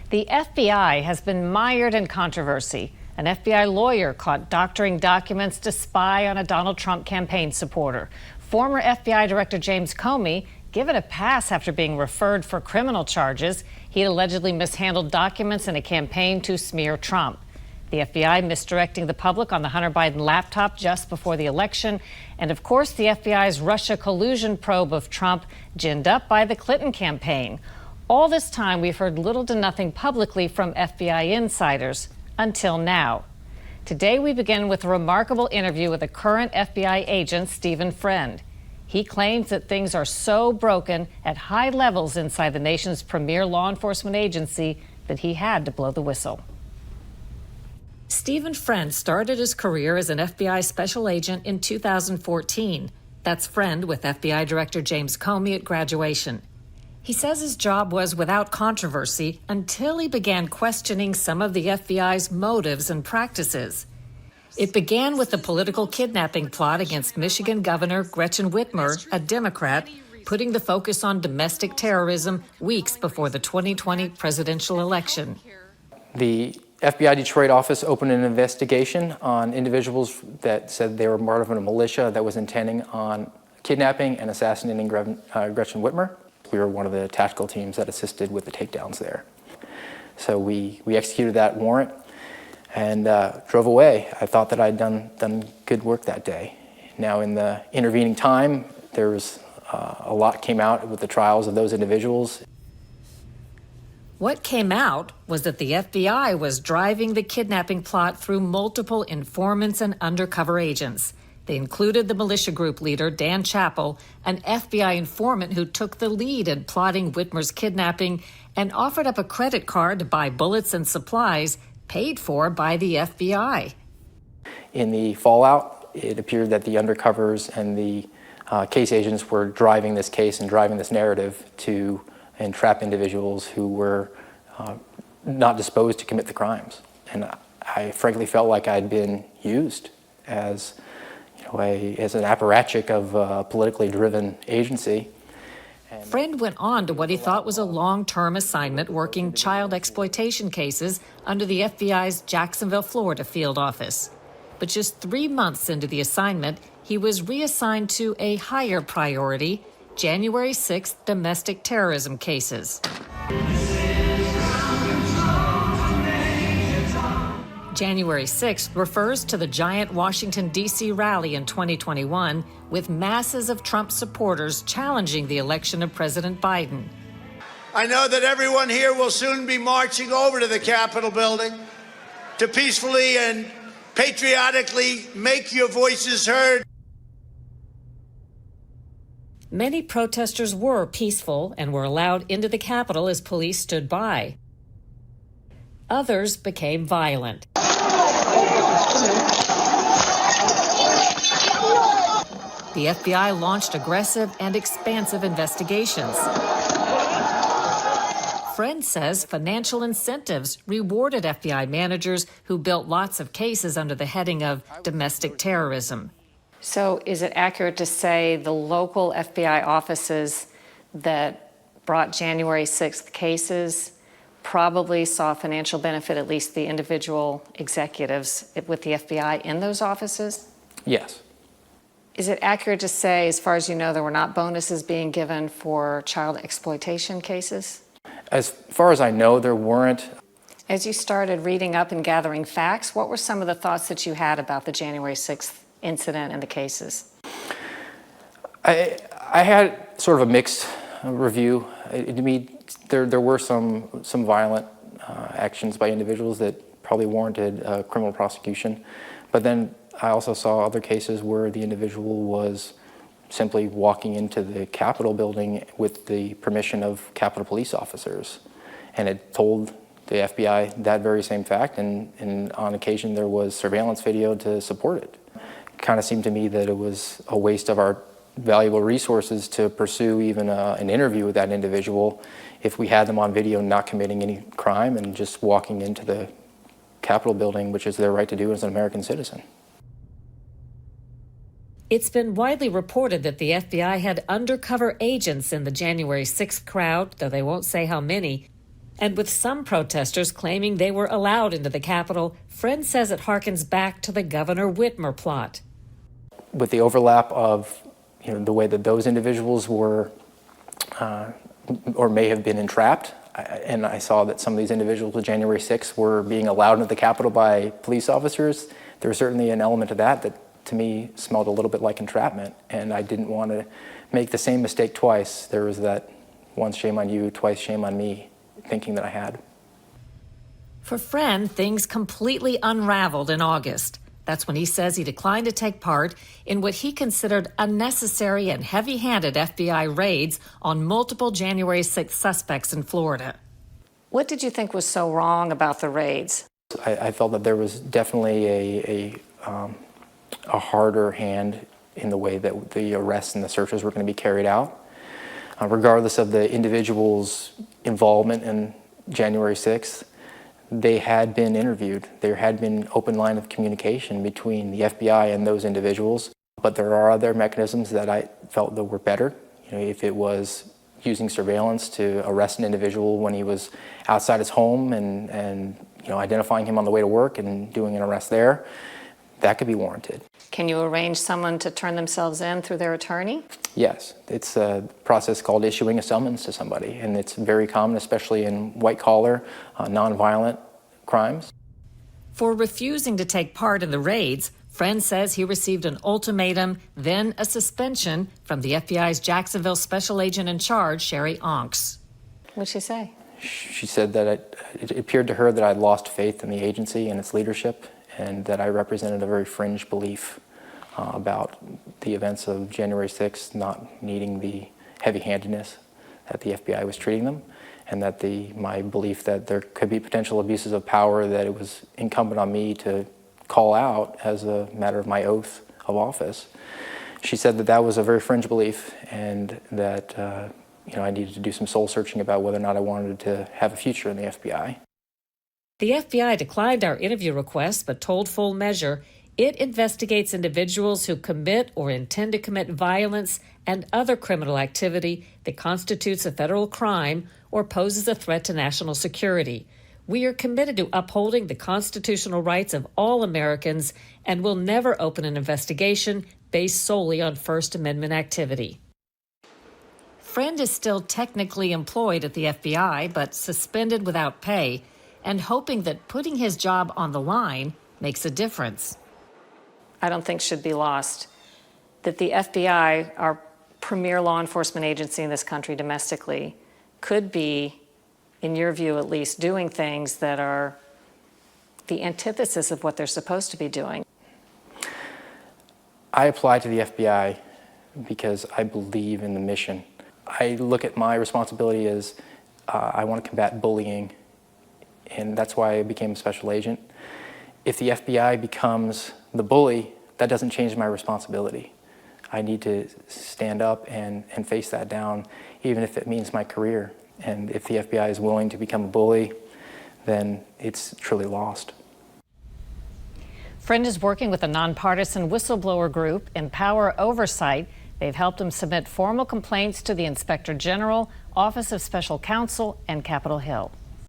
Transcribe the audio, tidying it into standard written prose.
The FBI has been mired in controversy. An FBI lawyer caught doctoring documents to spy on a Donald Trump campaign supporter. Former FBI Director James Comey given a pass after being referred for criminal charges. He had allegedly mishandled documents in a campaign to smear Trump. The FBI misdirecting the public on the Hunter Biden laptop just before the election. And of course, the FBI's Russia collusion probe of Trump, ginned up by the Clinton campaign. All this time, we've heard little to nothing publicly from FBI insiders, until now. Today, we begin with a remarkable interview with a current FBI agent, Stephen Friend. He claims that things are so broken at high levels inside the nation's premier law enforcement agency that he had to blow the whistle. Stephen Friend started his career as an FBI special agent in 2014. That's Friend with FBI Director James Comey at graduation. He says his job was without controversy until he began questioning some of the FBI's motives and practices. It began with the political kidnapping plot against Michigan Governor Gretchen Whitmer, a Democrat, putting the focus on domestic terrorism weeks before the 2020 presidential election. The FBI Detroit office opened an investigation on individuals that said they were part of a militia that was intending on kidnapping and assassinating Gretchen Whitmer. We were one of the tactical teams that assisted with the takedowns there. So we executed that warrant and drove away. I thought that I'd done good work that day. Now, in the intervening time, there was a lot came out with the trials of those individuals. What came out was that the FBI was driving the kidnapping plot through multiple informants and undercover agents. They included the militia group leader, Dan Chappell, an FBI informant who took the lead in plotting Whitmer's kidnapping and offered up a credit card to buy bullets and supplies paid for by the FBI. In the fallout, it appeared that the undercovers and the case agents were driving this case and driving this narrative to entrap individuals who were not disposed to commit the crimes. And I frankly felt like I'd been used as an apparatchik of a politically driven agency. Friend went on to what he thought was a long-term assignment working child exploitation cases under the FBI's Jacksonville, Florida field office. But just 3 months into the assignment, he was reassigned to a higher priority, January 6th domestic terrorism cases. January 6th refers to the giant Washington, D.C. rally in 2021 with masses of Trump supporters challenging the election of President Biden. I know that everyone here will soon be marching over to the Capitol building to peacefully and patriotically make your voices heard. Many protesters were peaceful and were allowed into the Capitol as police stood by. Others became violent. The FBI launched aggressive and expansive investigations. Friend says financial incentives rewarded FBI managers who built lots of cases under the heading of domestic terrorism. So is it accurate to say the local FBI offices that brought January 6th cases probably saw financial benefit, at least the individual executives with the FBI in those offices? Yes. Is it accurate to say, as far as you know, there were not bonuses being given for child exploitation cases? As far as I know, there weren't. As you started reading up and gathering facts, what were some of the thoughts that you had about the January 6th incident and the cases? I had sort of a mixed review. To me, there were some violent actions by individuals that probably warranted criminal prosecution. But then I also saw other cases where the individual was simply walking into the Capitol building with the permission of Capitol police officers and had told the FBI that very same fact, and on occasion there was surveillance video to support it. It kind of seemed to me that it was a waste of our valuable resources to pursue even an interview with that individual if we had them on video not committing any crime and just walking into the Capitol building, which is their right to do as an American citizen. It's been widely reported that the FBI had undercover agents in the January 6th crowd, though they won't say how many, And with some protesters claiming they were allowed into the Capitol, Friend says it harkens back to the Governor Whitmer plot. With the overlap of the way that those individuals were or may have been entrapped, and I saw that some of these individuals with January 6th were being allowed into the Capitol by police officers. There was certainly an element of that to me smelled a little bit like entrapment, and I didn't want to make the same mistake twice. There was that once shame on you, twice shame on me thinking that I had. For Friend, things completely unraveled in August. That's when he says he declined to take part in what he considered unnecessary and heavy-handed FBI raids on multiple January 6th suspects in Florida. What did you think was so wrong about the raids? I felt that there was definitely a harder hand in the way that the arrests and the searches were going to be carried out. Regardless of the individual's involvement in January 6th, they had been interviewed. There had been open line of communication between the FBI and those individuals, but there are other mechanisms that I felt that were better. If it was using surveillance to arrest an individual when he was outside his home and identifying him on the way to work and doing an arrest there, that could be warranted. Can you arrange someone to turn themselves in through their attorney? Yes, it's a process called issuing a summons to somebody, and it's very common, especially in white-collar, nonviolent crimes. For refusing to take part in the raids, Friend says he received an ultimatum, then a suspension from the FBI's Jacksonville Special Agent in charge, Sharyl Attkisson. What'd she say? She said that it appeared to her that I'd lost faith in the agency and its leadership, and that I represented a very fringe belief about the events of January 6th not needing the heavy-handedness that the FBI was treating them, and that my belief that there could be potential abuses of power, that it was incumbent on me to call out as a matter of my oath of office. She said that that was a very fringe belief, and that I needed to do some soul searching about whether or not I wanted to have a future in the FBI. The FBI declined our interview request, but told Full Measure it investigates individuals who commit or intend to commit violence and other criminal activity that constitutes a federal crime or poses a threat to national security. We are committed to upholding the constitutional rights of all Americans and will never open an investigation based solely on First Amendment activity. Friend is still technically employed at the FBI, but suspended without pay, and hoping that putting his job on the line makes a difference. I don't think should be lost that the FBI, our premier law enforcement agency in this country domestically, could be, in your view at least, doing things that are the antithesis of what they're supposed to be doing. I applied to the FBI because I believe in the mission. I look at my responsibility as I want to combat bullying, and that's why I became a special agent. If the FBI becomes the bully, that doesn't change my responsibility. I need to stand up and face that down, even if it means my career. And if the FBI is willing to become a bully, then it's truly lost. Friend is working with a nonpartisan whistleblower group, Empower Oversight. They've helped him submit formal complaints to the Inspector General, Office of Special Counsel, and Capitol Hill.